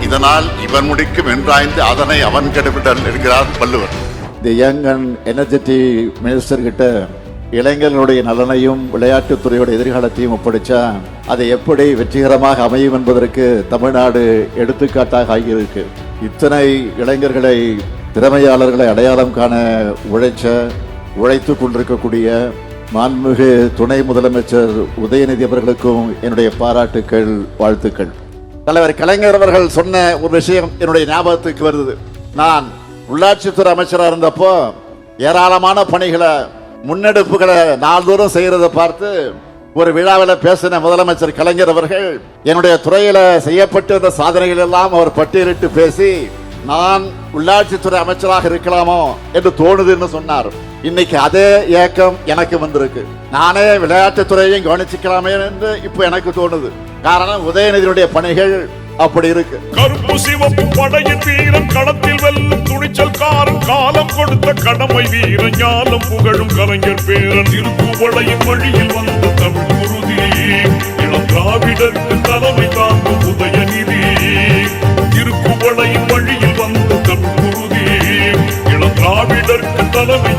இதனால் இவன் முடிக்கும் என்றாய்ந்து அதனை அவன் கெடுவிடல் என்கிறார் வள்ளுவர். இந்த யங் அண்ட் எனர்ஜெட்டிக் மினிஸ்டர் கிட்ட இளைஞர்களுடைய நலனையும் விளையாட்டுத்துறையோட எதிர்காலத்தையும் ஒப்படைச்சா அதை எப்படி வெற்றிகரமாக அமையும் என்பதற்கு தமிழ்நாடு எடுத்துக்காட்டாக ஆகியிருக்கு. இத்தனை இளைஞர்களை, திறமையாளர்களை அடையாளம் காண உழைத்து கொண்டிருக்கக்கூடிய மாண்புமிகு துணை முதலமைச்சர் உதயநிதி அவர்களுக்கும் என்னுடைய பாராட்டுக்கள், வாழ்த்துக்கள். தலைவர் கலைஞர் அவர்கள் சொன்ன ஒரு விஷயம் என்னுடைய ஞாபகத்துக்கு வருது. நான் உள்ளாட்சித்துறை அமைச்சராக இருந்தப்போ ஏராளமான பணிகளை, முன்னெடுப்புகளை நாள்தோறும் செய்யறதை பார்த்து ஒரு விழாவில் பேசின முதலமைச்சர் கலைஞர் அவர்கள் என்னுடைய துறையில செய்யப்பட்ட சாதனைகள் எல்லாம் அவர் பட்டியலிட்டு பேசி, நான் உள்ளாட்சித்துறை அமைச்சராக இருக்கலாமோ என்று தோணுதுன்னு சொன்னார். இன்னைக்கு அதே ஏக்கம் எனக்கு வந்திருக்கு. நானே விளையாட்டுத்துறையையும் கவனிச்சுக்கலாமே என்று இப்ப எனக்கு தோணுது. காரணம், உதயநிதியுடைய பணிகள் அப்படி இருக்கு. கருப்பு சிவப்பு படையின் வீரன், களத்தில் வெல்லும் துணிச்சல்காரன், காலம் கொடுத்த கடமை வீரன், ஞானம் புகழும் கலைஞர் பேரன், திருப்புவளையின் வழியில் வந்த தமிழ் குருதி, இளம் திராவிடருக்கு தலைமை தாங்கும் உதயநிதி. திருப்புவளையின் வழியில் வந்த தமிழ் குருதி, இளம் திராவிடருக்கு தலைமை